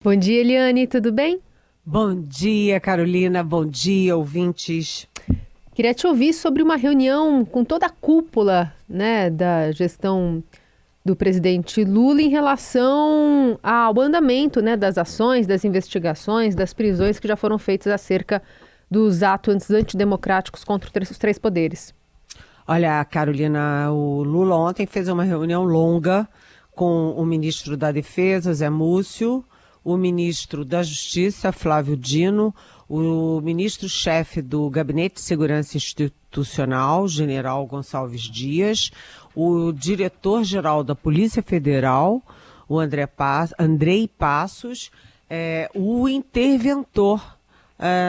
Bom dia, Eliane, tudo bem? Bom dia, Carolina. Bom dia, ouvintes. Queria te ouvir sobre uma reunião com toda a cúpula, né, da gestão do presidente Lula em relação ao andamento, né, das ações, das investigações, das prisões que já foram feitas acerca dos atos antidemocráticos contra os três poderes. Olha, Carolina, o Lula ontem fez uma reunião longa com o ministro da Defesa, Zé Múcio, o ministro da Justiça, Flávio Dino, o ministro-chefe do Gabinete de Segurança Institucional, general Gonçalves Dias, o diretor-geral da Polícia Federal, o Andrei Passos, o interventor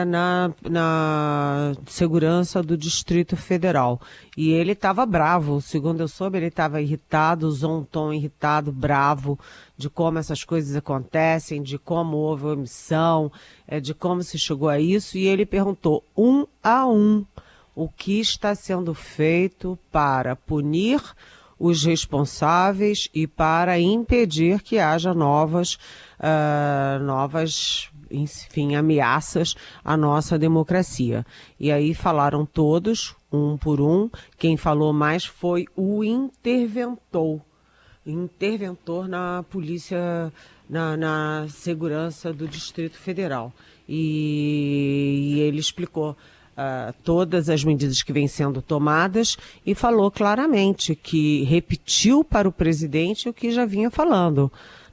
na segurança do Distrito Federal. E ele estava bravo, segundo eu soube, ele estava irritado, usou um tom irritado, bravo, de como essas coisas acontecem, de como houve omissão, de como se chegou a isso, e ele perguntou um a um o que está sendo feito para punir os responsáveis e para impedir que haja novas enfim, ameaças à nossa democracia. E aí falaram todos, um por um. Quem falou mais foi o interventor na polícia, na segurança do Distrito Federal. E ele explicou todas as medidas que vêm sendo tomadas e falou claramente que repetiu para o presidente o que já vinha falando.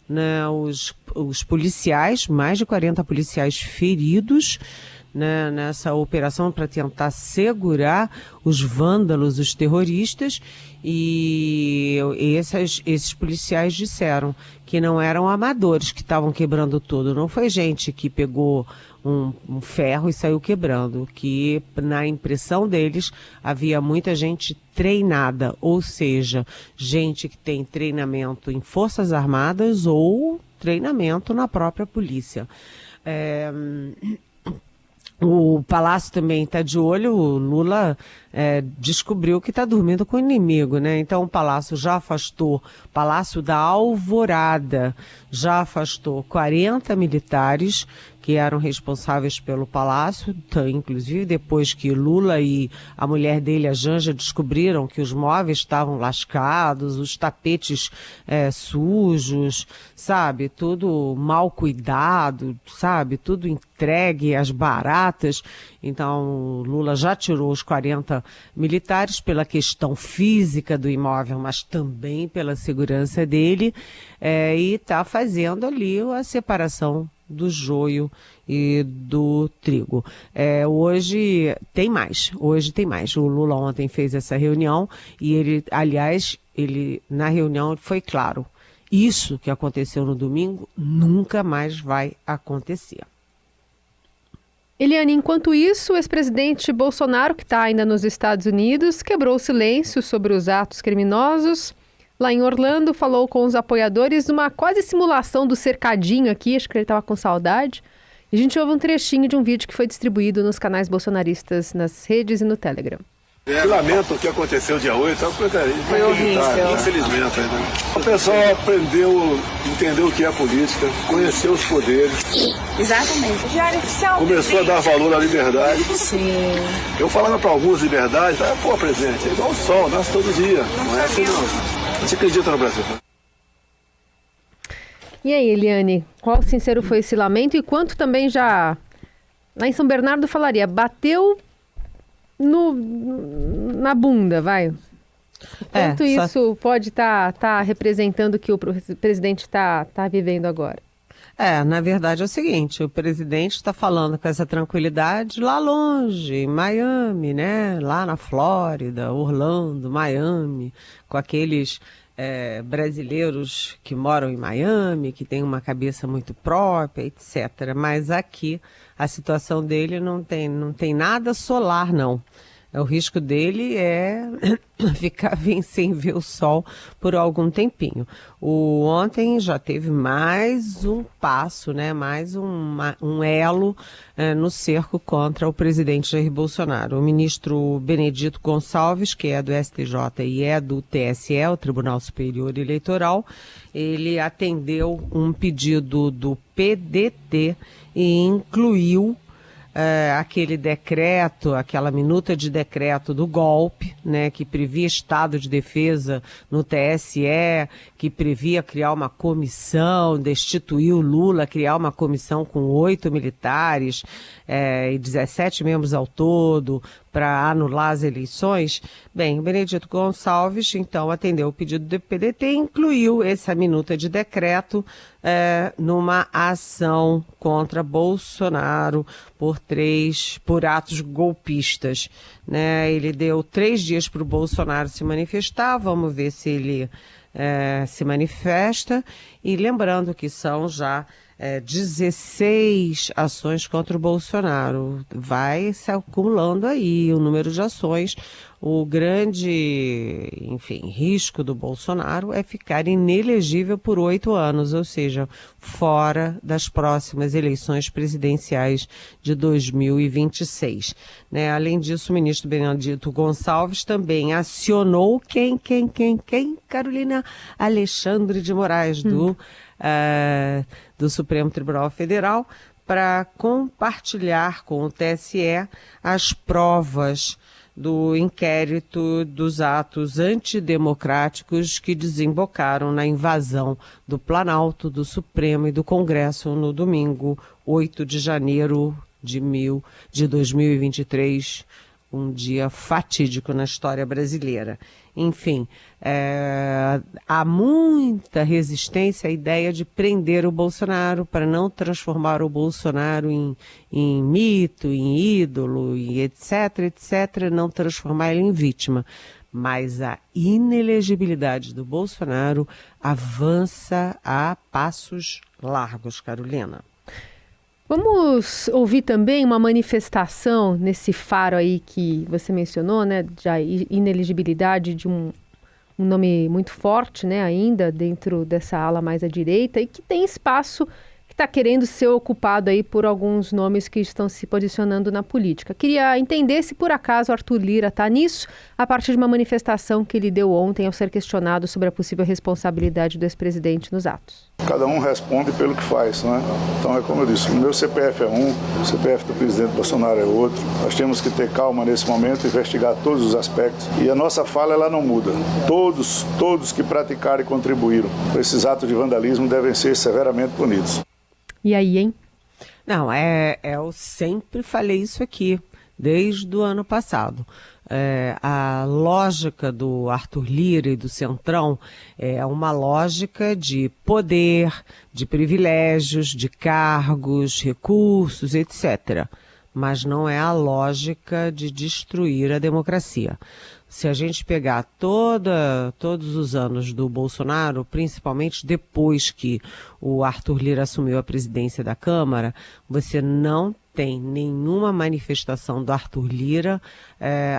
Né, os policiais, mais de 40 policiais feridos, né, nessa operação para tentar segurar os vândalos, os terroristas, e esses policiais disseram que não eram amadores que estavam quebrando tudo, não foi gente que pegou um ferro e saiu quebrando, que na impressão deles havia muita gente treinada, ou seja, gente que tem treinamento em Forças Armadas ou treinamento na própria polícia. O Palácio também está de olho, o Lula descobriu que está dormindo com o inimigo, né? Então o Palácio já afastou, Palácio da Alvorada já afastou 40 militares que eram responsáveis pelo Palácio, inclusive depois que Lula e a mulher dele, a Janja, descobriram que os móveis estavam lascados, os tapetes sujos, sabe, tudo mal cuidado, sabe, tudo entregue às baratas. Então Lula já tirou os 40 militares pela questão física do imóvel, mas também pela segurança dele, e está fazendo ali a separação do joio e do trigo. Hoje tem mais. O Lula ontem fez essa reunião e ele, aliás, na reunião foi claro, isso que aconteceu no domingo nunca mais vai acontecer. Eliane, enquanto isso, o ex-presidente Bolsonaro, que está ainda nos Estados Unidos, quebrou o silêncio sobre os atos criminosos. Lá em Orlando, falou com os apoiadores uma quase simulação do cercadinho aqui, acho que ele estava com saudade. E a gente ouve um trechinho de um vídeo que foi distribuído nos canais bolsonaristas, nas redes e no Telegram. Eu lamento o que aconteceu dia 8, é uma coisa inacreditável, infelizmente. Né? O pessoal aprendeu, entendeu o que é política, conheceu os poderes. Exatamente. Começou a dar valor à liberdade. Sim. Eu falava para alguns liberdades, pô, presidente, é igual o sol, nasce todo dia. Não é assim não. Você acredita no Brasil? E aí, Eliane, qual sincero foi esse lamento e quanto também já, lá em São Bernardo falaria, bateu na bunda, vai? Quanto isso pode estar representando o que o presidente está vivendo agora? Na verdade é o seguinte, o presidente está falando com essa tranquilidade lá longe, em Miami, né? Lá na Flórida, Orlando, Miami, com aqueles brasileiros que moram em Miami, que têm uma cabeça muito própria, etc. Mas aqui a situação dele não tem nada solar, não. O risco dele é ficar sem ver o sol por algum tempinho. Ontem já teve mais um passo, né? Mais um elo no cerco contra o presidente Jair Bolsonaro. O ministro Benedito Gonçalves, que é do STJ e é do TSE, o Tribunal Superior Eleitoral, ele atendeu um pedido do PDT e incluiu aquele decreto, aquela minuta de decreto do golpe, né, que previa estado de defesa no TSE, que previa criar uma comissão, destituir o Lula, criar uma comissão com 8 militares e 17 membros ao todo para anular as eleições. Bem, o Benedito Gonçalves, então, atendeu o pedido do PDT e incluiu essa minuta de decreto numa ação contra Bolsonaro por atos golpistas, né? Ele deu 3 dias para o Bolsonaro se manifestar, vamos ver se ele se manifesta, e lembrando que são já 16 ações contra o Bolsonaro. Vai se acumulando aí o número de ações. O grande, risco do Bolsonaro é ficar inelegível por 8 anos, ou seja, fora das próximas eleições presidenciais de 2026. Né? Além disso, o ministro Benedito Gonçalves também acionou quem? Carolina Alexandre de Moraes, do Supremo Tribunal Federal, para compartilhar com o TSE as provas do inquérito dos atos antidemocráticos que desembocaram na invasão do Planalto, do Supremo e do Congresso no domingo 8 de janeiro de 2023, um dia fatídico na história brasileira. Enfim, há muita resistência à ideia de prender o Bolsonaro para não transformar o Bolsonaro em mito, em ídolo, e etc., não transformar ele em vítima. Mas a inelegibilidade do Bolsonaro avança a passos largos, Carolina. Vamos ouvir também uma manifestação nesse faro aí que você mencionou, né, de inelegibilidade de um nome muito forte, né, ainda dentro dessa ala mais à direita, e que tem espaço que está querendo ser ocupado aí por alguns nomes que estão se posicionando na política. Queria entender se por acaso Arthur Lira está nisso, a partir de uma manifestação que ele deu ontem ao ser questionado sobre a possível responsabilidade do ex-presidente nos atos. Cada um responde pelo que faz, né? Então é como eu disse, o meu CPF é um, o CPF do presidente Bolsonaro é outro. Nós temos que ter calma nesse momento, investigar todos os aspectos. E a nossa fala, ela não muda. Todos que praticaram e contribuíram para esses atos de vandalismo devem ser severamente punidos. E aí, hein? Não, eu sempre falei isso aqui, desde o ano passado. A lógica do Arthur Lira e do Centrão é uma lógica de poder, de privilégios, de cargos, recursos, etc. Mas não é a lógica de destruir a democracia. Se a gente pegar todos os anos do Bolsonaro, principalmente depois que o Arthur Lira assumiu a presidência da Câmara, você não tem nenhuma manifestação do Arthur Lira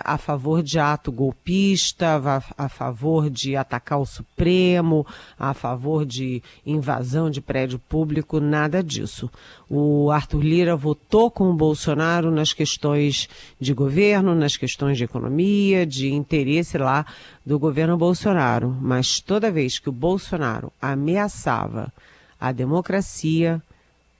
a favor de ato golpista, a favor de atacar o Supremo, a favor de invasão de prédio público, nada disso. O Arthur Lira votou com o Bolsonaro nas questões de governo, nas questões de economia, de interesse lá do governo Bolsonaro. Mas toda vez que o Bolsonaro ameaçava a democracia,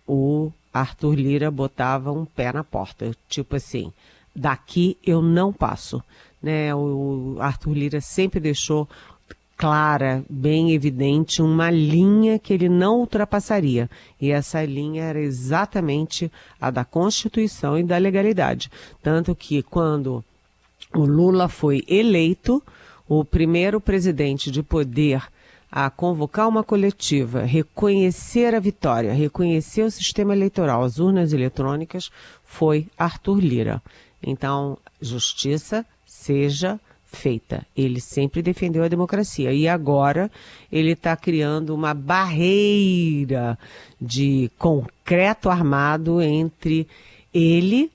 o Arthur Lira botava um pé na porta, tipo assim, daqui eu não passo, né? O Arthur Lira sempre deixou clara, bem evidente, uma linha que ele não ultrapassaria, e essa linha era exatamente a da Constituição e da legalidade, tanto que quando o Lula foi eleito, o primeiro presidente de poder a convocar uma coletiva, reconhecer a vitória, reconhecer o sistema eleitoral, as urnas eletrônicas, foi Arthur Lira. Então, justiça seja feita. Ele sempre defendeu a democracia e agora ele está criando uma barreira de concreto armado entre ele,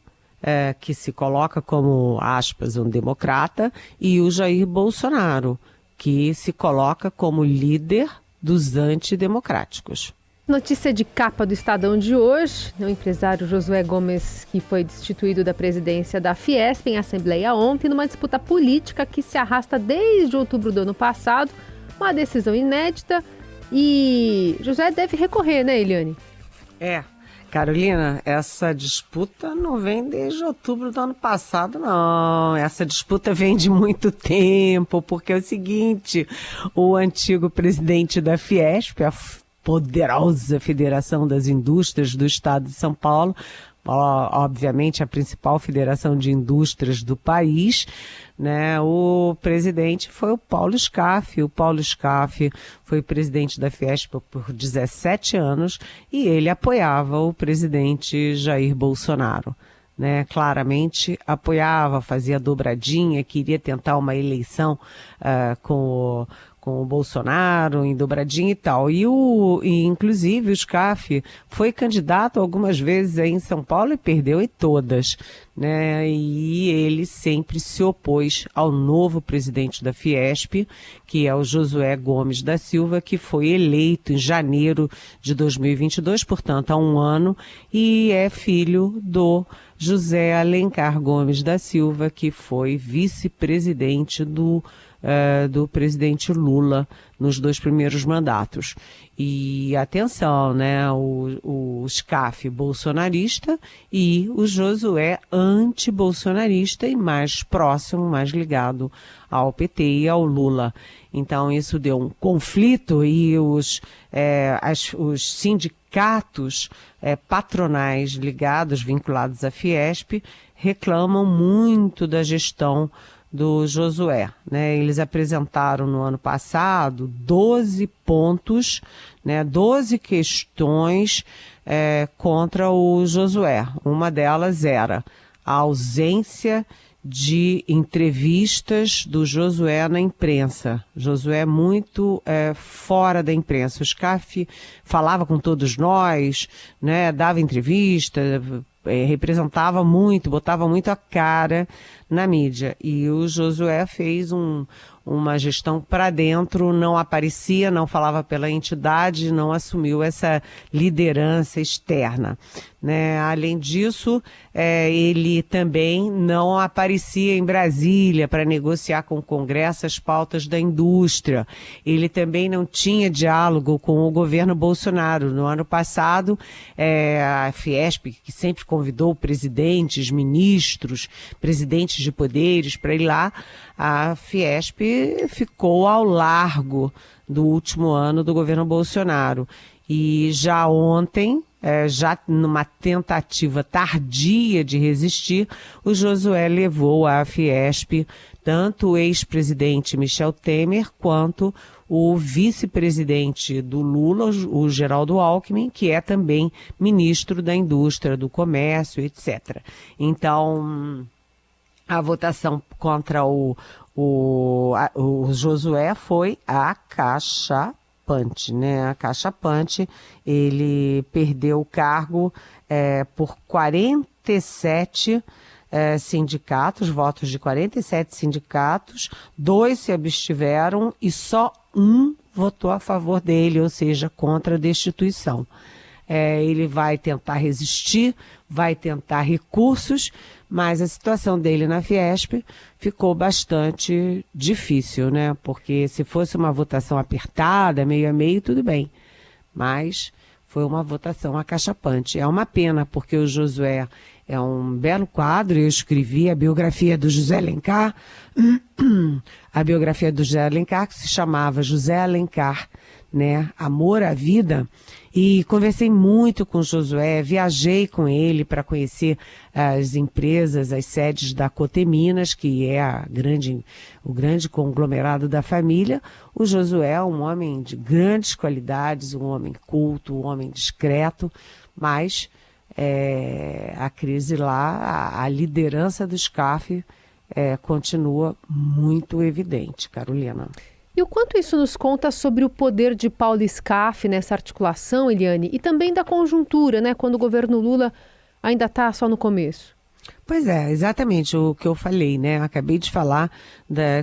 que se coloca como, aspas, um democrata, e o Jair Bolsonaro, que se coloca como líder dos antidemocráticos. Notícia de capa do Estadão de hoje, o empresário Josué Gomes, que foi destituído da presidência da Fiesp em assembleia ontem, numa disputa política que se arrasta desde outubro do ano passado, uma decisão inédita, e José deve recorrer, né, Eliane? Carolina, essa disputa não vem desde outubro do ano passado, não. Essa disputa vem de muito tempo, porque é o seguinte, o antigo presidente da Fiesp, a poderosa Federação das Indústrias do Estado de São Paulo, obviamente a principal federação de indústrias do país, né? O presidente foi o Paulo Scaff. O Paulo Scaff foi presidente da Fiesp por 17 anos e ele apoiava o presidente Jair Bolsonaro, né? Claramente apoiava, fazia dobradinha, queria tentar uma eleição com o Bolsonaro, em dobradinha e tal. E inclusive o Scaff foi candidato algumas vezes aí em São Paulo e perdeu em todas, né? E ele sempre se opôs ao novo presidente da Fiesp, que é o Josué Gomes da Silva, que foi eleito em janeiro de 2022, portanto há um ano, e é filho do José Alencar Gomes da Silva, que foi vice-presidente do presidente Lula nos 2 primeiros mandatos. E atenção, né, o Scaff bolsonarista e o Josué anti-bolsonarista e mais próximo, mais ligado ao PT e ao Lula. Então isso deu um conflito e os sindicatos patronais ligados, vinculados à Fiesp, reclamam muito da gestão do Josué, né? Eles apresentaram no ano passado 12 pontos, né? 12 questões contra o Josué. Uma delas era a ausência de entrevistas do Josué na imprensa. Josué muito fora da imprensa. O Scaff falava com todos nós, né? Dava entrevista, representava muito, botava muito a cara na mídia. E o Josué fez uma gestão para dentro, não aparecia, não falava pela entidade, não assumiu essa liderança externa, né? Além disso, ele também não aparecia em Brasília para negociar com o Congresso as pautas da indústria. Ele também não tinha diálogo com o governo Bolsonaro. No ano passado, a Fiesp, que sempre convidou presidentes, ministros, presidentes de poderes para ir lá, a Fiesp ficou ao largo do último ano do governo Bolsonaro. E já ontem, já numa tentativa tardia de resistir, o Josué levou à Fiesp tanto o ex-presidente Michel Temer quanto o vice-presidente do Lula, o Geraldo Alckmin, que é também ministro da Indústria, do Comércio, etc. Então, a votação contra o Josué foi acachapante, né? Acachapante. Ele perdeu o cargo por 47 sindicatos, votos de 47 sindicatos, 2 se abstiveram e só um votou a favor dele, ou seja, contra a destituição. Ele vai tentar resistir, vai tentar recursos, mas a situação dele na Fiesp ficou bastante difícil, né? Porque se fosse uma votação apertada, meio a meio, tudo bem. Mas foi uma votação acachapante. É uma pena, porque o Josué é um belo quadro. Eu escrevi a biografia do José Alencar, a biografia do José Alencar, que se chamava José Alencar, né? Amor à Vida. E conversei muito com o Josué, viajei com ele para conhecer as empresas, as sedes da Coteminas, que é o grande conglomerado da família. O Josué é um homem de grandes qualidades, um homem culto, um homem discreto, mas a crise lá, a liderança do Scaff continua muito evidente, Carolina. E o quanto isso nos conta sobre o poder de Paulo Scaff nessa articulação, Eliane, e também da conjuntura, né, quando o governo Lula ainda está só no começo? Pois é, exatamente o que eu falei, né? Acabei de falar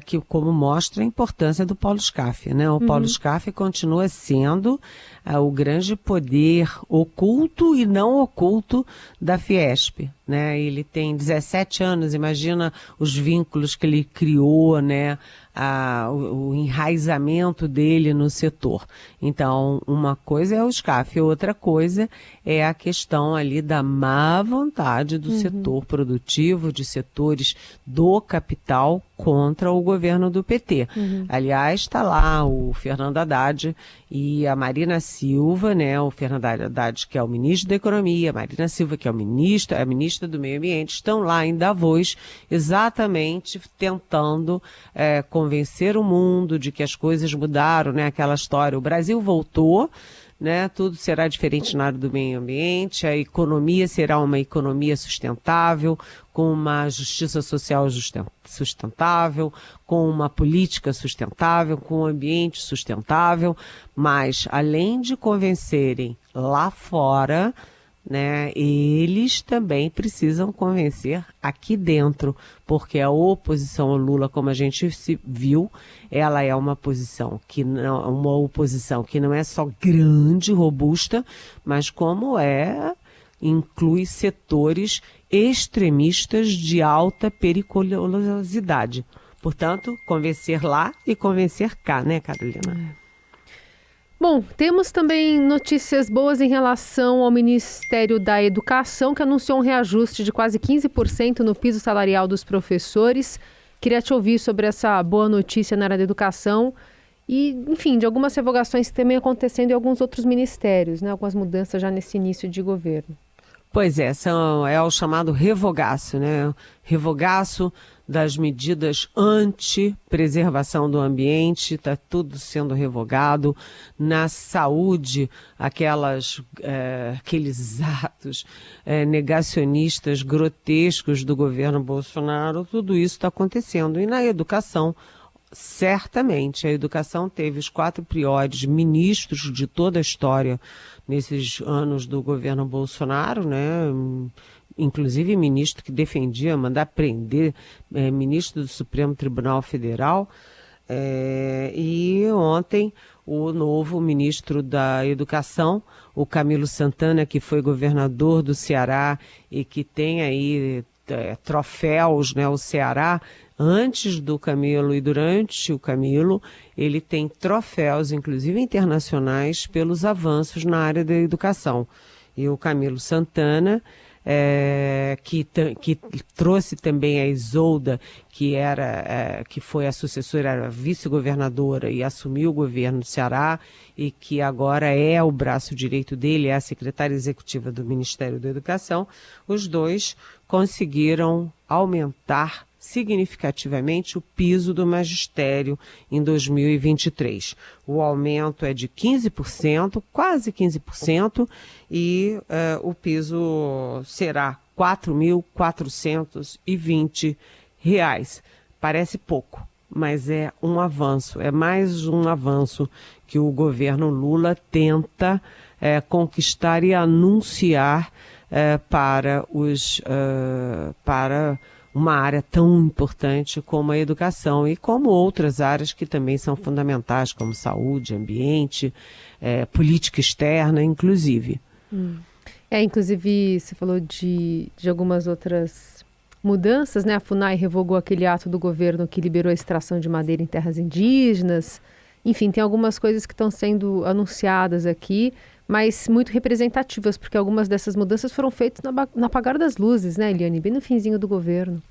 que como mostra a importância do Paulo Scaff, né? O Paulo Scaff continua sendo o grande poder oculto e não oculto da Fiesp, né? Ele tem 17 anos, imagina os vínculos que ele criou, né? O enraizamento dele no setor. Então, uma coisa é o Scaff, outra coisa é a questão ali da má vontade do setor produtivo, de setores do capital contra o governo do PT. Aliás, está lá o Fernando Haddad e a Marina Silva, né? O Fernando Haddad, que é o ministro da Economia, a Marina Silva, que é a ministra do Meio Ambiente, estão lá em Davos exatamente tentando convencer o mundo de que as coisas mudaram, né? Aquela história, o Brasil voltou, né? Tudo será diferente na área do meio ambiente, a economia será uma economia sustentável, com uma justiça social sustentável, com uma política sustentável, com um ambiente sustentável, mas além de convencerem lá fora, né, eles também precisam convencer aqui dentro, porque a oposição ao Lula, como a gente viu, ela é uma oposição que não é só grande, robusta, mas inclui setores extremistas de alta periculosidade. Portanto, convencer lá e convencer cá, né, Carolina? Bom, temos também notícias boas em relação ao Ministério da Educação, que anunciou um reajuste de quase 15% no piso salarial dos professores. Queria te ouvir sobre essa boa notícia na área da educação e, enfim, de algumas revogações também acontecendo em alguns outros ministérios, né? Algumas mudanças já nesse início de governo. Pois é, é o chamado revogaço, né? Revogaço das medidas anti-preservação do ambiente, está tudo sendo revogado. Na saúde, aqueles atos negacionistas grotescos do governo Bolsonaro, tudo isso está acontecendo. E na educação, certamente, a educação teve os 4 piores ministros de toda a história nesses anos do governo Bolsonaro, né? Inclusive ministro que defendia mandar prender ministro do Supremo Tribunal Federal. E ontem o novo ministro da Educação, o Camilo Santana, que foi governador do Ceará e que tem aí troféus, né? O Ceará, antes do Camilo e durante o Camilo, ele tem troféus, inclusive internacionais, pelos avanços na área da educação. E o Camilo Santana, que trouxe também a Isolda, que foi a sucessora, era vice-governadora e assumiu o governo do Ceará e que agora é o braço direito dele, é a secretária executiva do Ministério da Educação. Os dois conseguiram aumentar significativamente o piso do magistério em 2023. O aumento é de 15%, quase 15%, e o piso será R$ 4.420. Parece pouco, mas é um avanço, é mais um avanço que o governo Lula tenta conquistar e anunciar para uma área tão importante como a educação e como outras áreas que também são fundamentais, como saúde, ambiente, política externa, inclusive. Inclusive, você falou de algumas outras mudanças, né? A FUNAI revogou aquele ato do governo que liberou a extração de madeira em terras indígenas. Enfim, tem algumas coisas que estão sendo anunciadas aqui, mas muito representativas, porque algumas dessas mudanças foram feitas no apagar das luzes, né, Eliane? Bem no finzinho do governo.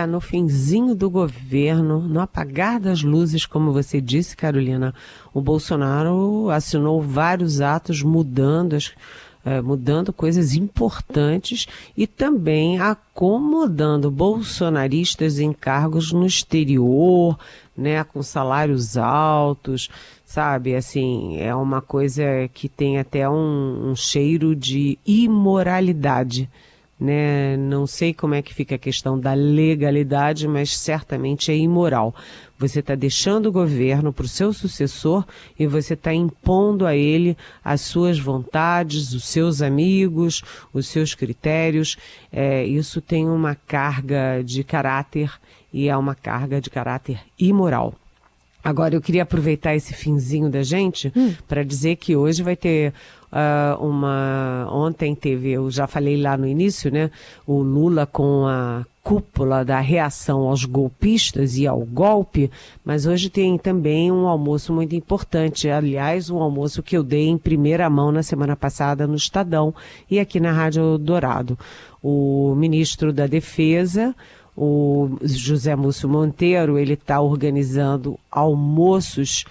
No finzinho do governo, no apagar das luzes, como você disse, Carolina, o Bolsonaro assinou vários atos mudando coisas importantes e também acomodando bolsonaristas em cargos no exterior, né, com salários altos, sabe? Assim, é uma coisa que tem até um cheiro de imoralidade, né? Não sei como é que fica a questão da legalidade, mas certamente é imoral. Você está deixando o governo para o seu sucessor e você está impondo a ele as suas vontades, os seus amigos, os seus critérios. Isso tem uma carga de caráter e é uma carga de caráter imoral. Agora, eu queria aproveitar esse finzinho da gente para dizer que hoje vai ter ontem teve, eu já falei lá no início, né? O Lula com a cúpula da reação aos golpistas e ao golpe, mas hoje tem também um almoço muito importante, aliás, um almoço que eu dei em primeira mão na semana passada no Estadão e aqui na Rádio Dourado. O ministro da Defesa, o José Múcio Monteiro, ele está organizando almoços,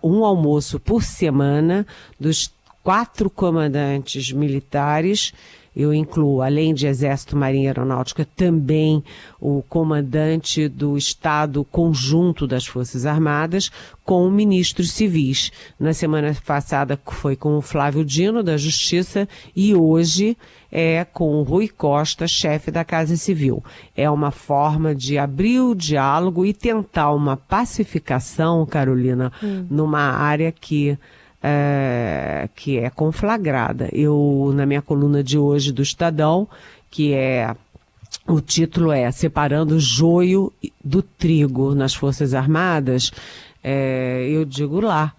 um almoço por semana dos 4 comandantes militares. Eu incluo, além de Exército, Marinha e Aeronáutica, também o comandante do Estado Conjunto das Forças Armadas, com ministros civis. Na semana passada foi com o Flávio Dino, da Justiça, e hoje é com o Rui Costa, chefe da Casa Civil. É uma forma de abrir o diálogo e tentar uma pacificação, Carolina, numa área que é conflagrada. Eu, na minha coluna de hoje do Estadão, o título é Separando o Joio do Trigo nas Forças Armadas, eu digo lá,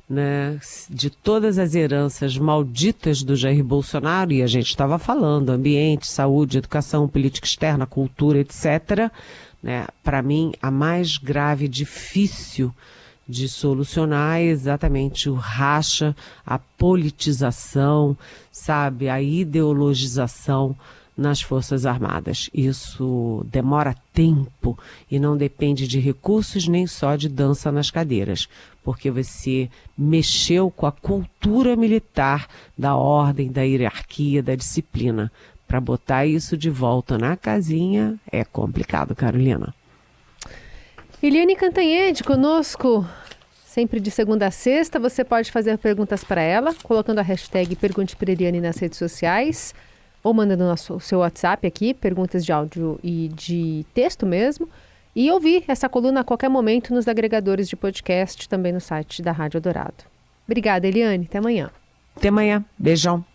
né, de todas as heranças malditas do Jair Bolsonaro, e a gente estava falando, ambiente, saúde, educação, política externa, cultura, etc., né, para mim, a mais grave e difícil de solucionar é exatamente o racha, a politização, sabe, a ideologização nas Forças Armadas. Isso demora tempo e não depende de recursos nem só de dança nas cadeiras, porque você mexeu com a cultura militar da ordem, da hierarquia, da disciplina. Para botar isso de volta na casinha é complicado, Carolina. Eliane Cantanhede conosco, sempre de segunda a sexta. Você pode fazer perguntas para ela, colocando a hashtag Pergunte para Eliane nas redes sociais, ou mandando o seu WhatsApp aqui, perguntas de áudio e de texto mesmo, e ouvir essa coluna a qualquer momento nos agregadores de podcast, também no site da Rádio Dourado. Obrigada, Eliane. Até amanhã. Até amanhã. Beijão.